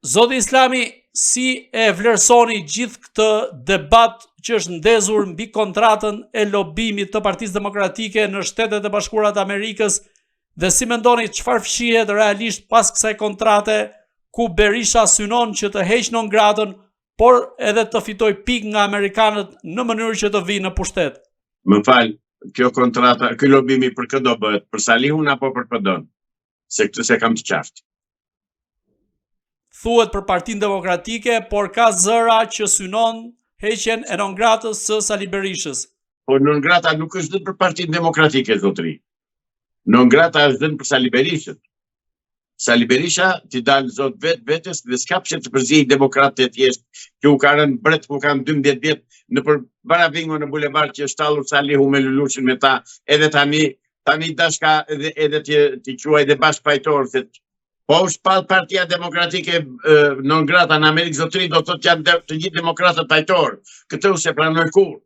Zoti Islami, si e vlerësoni gjithë këtë debat që është ndezur mbi kontratën e lobimit të Partisë Demokratike në Shtetet e Bashkuara të Amerikës dhe si mendoni çfarë fshihet realisht pas kësaj kontrate ku Berisha synon që të heqë non gratën, por edhe të fitoj pikë nga amerikanët në mënyrë që të vinë në pushtet? Më fal, kjo kontrata, ky lobimi për kë do bëhet? Për Salihun apo për PD-n? Se këtë se kam të qartë. Thuhet për Partinë Demokratike, por ka zëra që synon heqjen e non gratës së Sali Berishës. Po non grata nuk është dhënë për Partinë Demokratike, zotëri. Non grata është dhënë për Sali Berishën. Sali Berisha t'i dalë zot vetes dhe s'ka pse të përzijë demokratë të thjeshtë që u ka rënë bret ku kanë 12 vjet në për Baravingo në bulevard që është tallur Salihu me Luluçin me ta, edhe tani dashka edhe ti quaj dhe bashkëpajtor se po u shpall Partia Demokratike non grata në Amerikë, zotëri, do thotë që janë të gjithë demokratët pajtor. Këtë u se pranoj kur.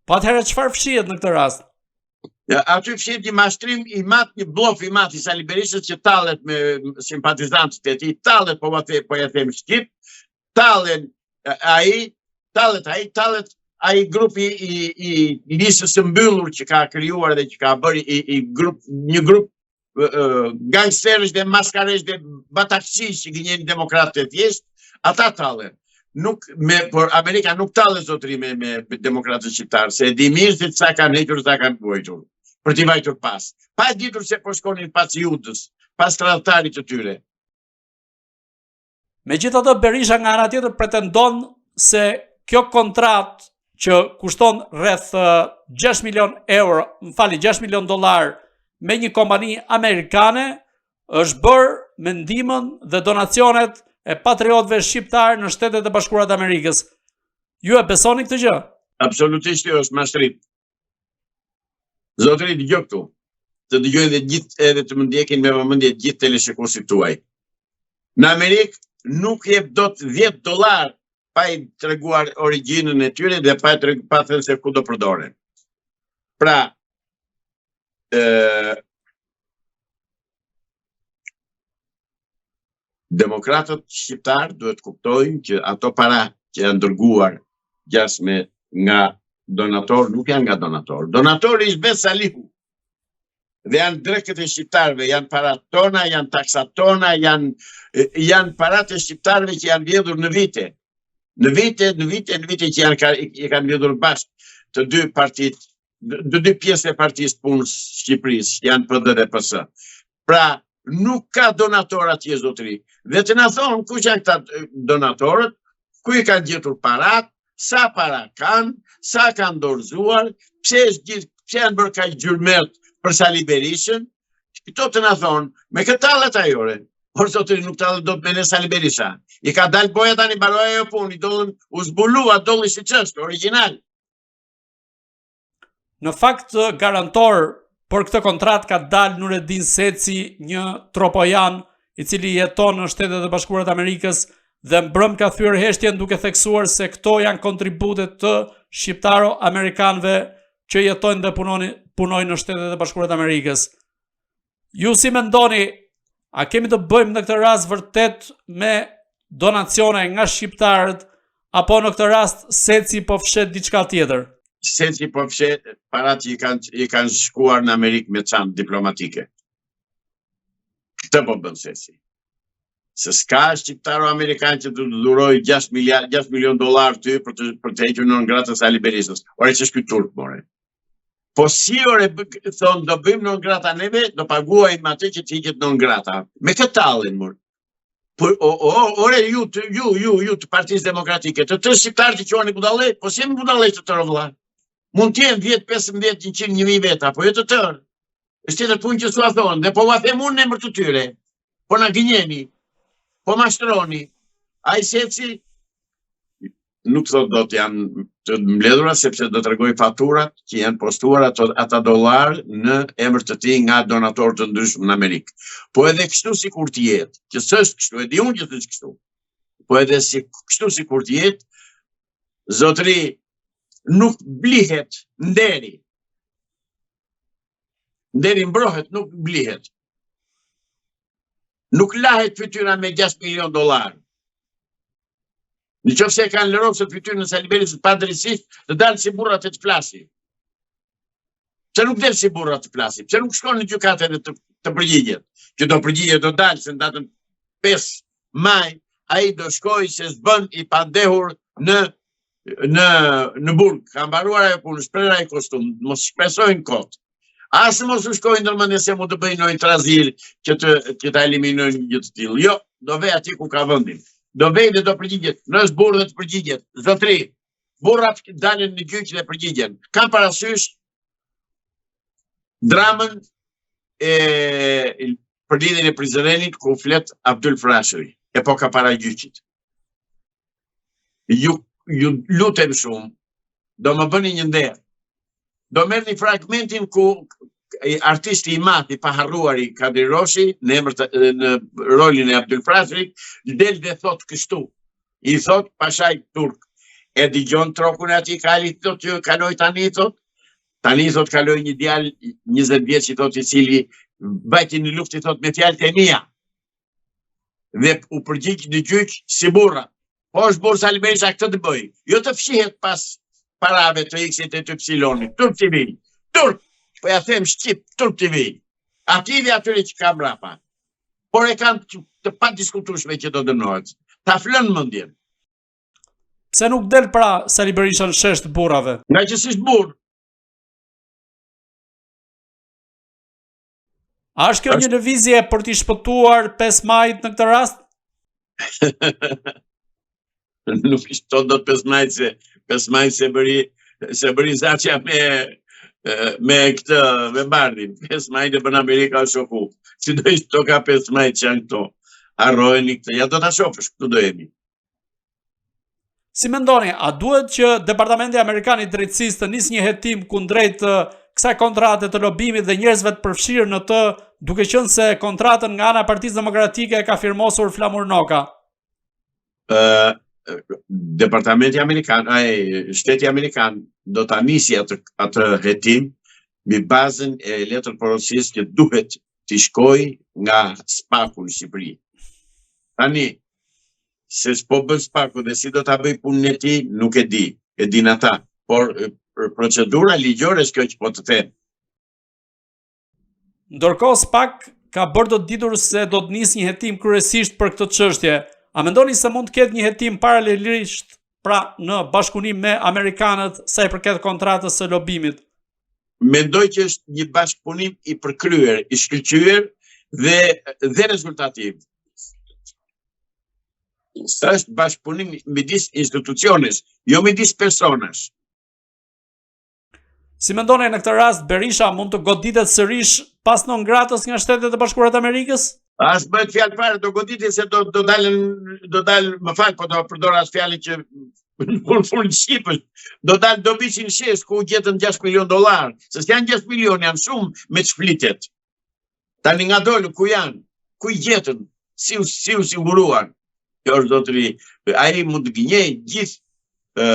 Po atëherë çfarë fshihet në këtë rast? Ja, aty fshihet një mashtrim i mat, një bluf i mat i Sali Berishës që tallet me simpatizantët e tij, tallet po ja them shqip, tallet ai grupi i listës së mbyllur që ka krijuar dhe që ka bërë një grup gangsterësh dhe maskaresh dhe batakçish që gënjejnë demokratë të thjeshtë, ata tallen. Por Amerika nuk tallet zotëri me demokratët shqiptarë, se e di mirë se sa kanë hequr, sa kanë vuajtur, për t'i vajtur pas. Pa e ditur se po shkonin pas Judës, pas tradhtarit të tyre. Megjithatë, Berisha nga ana tjetër pretendon se kjo kontratë që kushton rreth 6 milion euro, $6 milion me një kompani amerikane, është bërë me ndihmën dhe donacionet e patriotëve shqiptar në Shtetet e Bashkuara të Amerikës. Ju e besoni këtë gjë? Absolutisht jo, është mashtrim. Zotëri, dëgjoj këtu. Të dëgjoj edhe të më ndjekin me vëmendje gjithë teleshikuesit tuaj. Në Amerikë nuk jep dot $10 pa i treguar origjinën e tyre dhe pa thënë se ku do përdoren. Pra, demokratët shqiptar duhet kuptojnë që ato para që janë dërguar nga donator, nuk janë nga donator. Donatori është vetë Salihu. Dhe janë drekët e shqiptarëve, janë parat tona, janë taksat tona, janë parat e shqiptarëve që janë vjedhur në vite. Në vite që kanë vjedhur bashkë të dy partitë, dy pjesë e partisë punës Shqipërisë, janë PD dhe PS. Pra, nuk ka donator atje, zotëri. Dhe të na thonë kush janë këta donatorët, ku i kanë gjetur parat, sa para kanë, sa kanë dorëzuar, pse janë bërë kaq gjurmërt për Sali Berishën. Këto të na thonë, me këtë tallet ajore. Por zotëri nuk tallet dot me Sali Berisha. I ka dalë boja tani, mbaroi ajo punë, u zbulua dolli siç është, origjinal. Në fakt, garantor për këtë kontratë ka dalë Nureddin Seci, një tropojan i cili jeton në Shtetet e Bashkuara të Amerikës dhe mbrëm ka thyer heshtjen duke theksuar se këto janë kontributet të shqiptaro-amerikanëve që jetojnë dhe punojnë në Shtetet e Bashkuara të Amerikës. Ju si mendoni, a kemi të bëjmë në këtë rast vërtet me donacione nga shqiptarët apo në këtë rast Seci po fshet diçka tjetër? Seci po fshet parat që i kanë shkuar në Amerikë me çantë diplomatike. Këtë po bën Seci. Se s'ka shqiptaro-amerikan që të dhuroj $6 milion ty për të hequr non grata Sali Berishës. Ore që është ky turp, more. Po si ore thonë do bëjmë non grata neve, do paguajmë atë që të hiqet non grata. Me këtë tallen, more. Ore ju të Partisë Demokratike, të shqiptarë që quani budallë, po si jemi budallë të tërë vëlla? Mund të jenë 10, 15, 100, 1000 veta, po jo të tërë. Është tjetër punë që s'ua thonë, dhe po ua them unë në emër të tyre. Po na gënjeni, po mashtroni. Ai Seci nuk thot do të janë të mbledhura, sepse do të tregoj faturat që janë postuar ata dollar në emër të tij nga donatorë të ndryshëm në Amerikë. Po edhe kështu sikur të jetë, që s'është kështu, e di unë që s'është kështu. Po edhe kështu sikur të jetë, zotëri, nuk blihet nderi. Nderi mbrohet, nuk blihet. Nuk lahet fytyra me 6 milion dollar. Në qoftë se kanë lërosur fytyrën e Sali Berisht padrejtisht, të dalë si burrat e të flasin. Pse nuk del si burrat të flasin? Pse nuk shkon në gjykatë dhe të përgjigjet? Që do përgjigjet do dalë se në datën 5 maj ai do shkojë se s'bën i pandehur në burg. Ka mbaruar ajo punë, shpreh ai kostum, mos shpresojnë kot. Asë mos u shkojnë ndërmendje se mund të bëjnë një trazil që ta eliminojnë një të tillë. Jo, do vej aty ku ka vendin. Do vej dhe do përgjigjet. Nëse burrë dhe të përgjigjet. Zotri, burrat dalin në gjyq dhe përgjigjen. Kam parasysh dramën për lidhjen e Prizrenit ku flet Abdul Frashëri, epoka para gjyqit. Ju lutem shumë, do më bëni një nder. Do merrni fragmentin ku artisti i madh i paharruar i Kadri Roshi në rolin e Abdul Frashërit del dhe thot kështu. I thot Pashaj Turk. E dëgjon trokun aty kali thot që kaloi tani thot. Tani thot kaloi një djalë 20 vjeç i thot i cili bajti në luftë i thot me fjalët e mia. Dhe u përgjigj në gjyq si burra. Po është burr Sali Berisha këtë të bëj. Jo të fshihet pas parave të X-it e të Y-it. Turp TV. Turp. Po ja them shqip, Turp TV. Aktivi atyre që ka mbrapa. Por e kanë të pa diskutueshme që do dënohet. Ta flën mendjen. Pse nuk del pra Sali Berisha në shesh të burrave? Nga që s'është burr. A është kjo një lëvizje për t'i shpëtuar 5 majit në këtë rast? Nuk ishte do 5 majit se 5 majit se bëri Zaçja me këtë me Bardhin. 5 majit e bën Amerika o shoku. Si do ishte to ka 5 majit që janë këto. Harrojeni këtë. Ja do ta shohësh, këtu do jemi. Si mendoni, a duhet që Departamenti Amerikan i Drejtësisë të nisë një hetim kundrejt kësaj kontrate të lobimit dhe njerëzve të përfshirë në të, duke qenë se kontratën nga ana e Partisë Demokratike ka firmosur Flamur Noka? Departamenti Amerikan, shteti Amerikan do ta nisi atë hetim mbi bazën e letër porosies që duhet të shkojë nga Spaku në Shqipëri. Tani, se s'po bën Spaku dhe si do ta bëj punën e tij, nuk e di. E din ata, por procedura ligjore është kjo që po të them. Ndërkohë Spak ka bërë të ditur se do të nisë një hetim kryesisht për këtë çështje. A mendoni se mund të ketë një hetim paralelisht pra në bashkëpunim me amerikanët sa i përket kontratës së lobimit? Mendoj që është një bashkëpunim i përkryer, i shkëlqyer dhe rezultativ. Është bashkëpunim midis institucionesh, jo midis personash. Si mendoni në këtë rast Berisha mund të goditet sërish pas non gratës nga Shtetet e Bashkuara të Amerikës? As bëhet fjalë fare do goditet se do dalën, më fal, po do përdor as fjalën që në Shqipër, do biçin shesh ku gjetën 6 milion dollar, se janë 6 milion, janë shumë me çflitet. Tani nga dolu ku janë, ku i gjetën, si u siguruan. Kjo është zotëri, ai mund të gënjej gjithë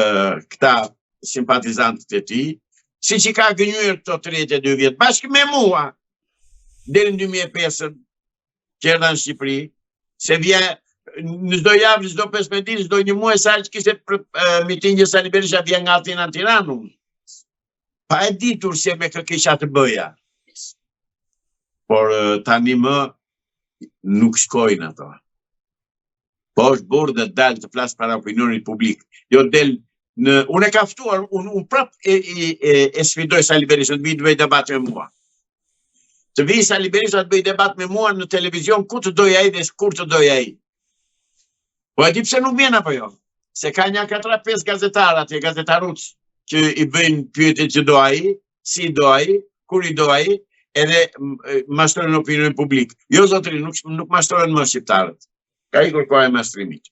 këta simpatizantët e tij, siç i ka gënjur këto 32 vjet bashkë me mua deri në 2005 që erdha në Shqipëri, se vjen në çdo javë, çdo 15 ditë, çdo një muaj sa që kishte mitingje Sali Berisha vjen nga Atina në Tiranë. Pa e ditur se me kë kisha të bëja. Por tani më nuk shkojnë ato. Po është burr dhe dalë të flas para opinionit publik. Jo del unë e ka ftuar, unë prap e sfidoj Sali Berisha të bëj debat me mua. Të vi Sali Berisha të bëj debat me mua në televizion ku të doj ai dhe kur të doj ai. Po e di pse nuk vjen apo jo? Se ka një 4-5 gazetarë atje, gazetaruc, që i bëjnë pyetjet që do ai, si do ai, kur i do ai, edhe mashtrojnë opinionin publik. Jo zotëri, nuk mashtrojnë më shqiptarët. Ka ikur koha e mashtrimit.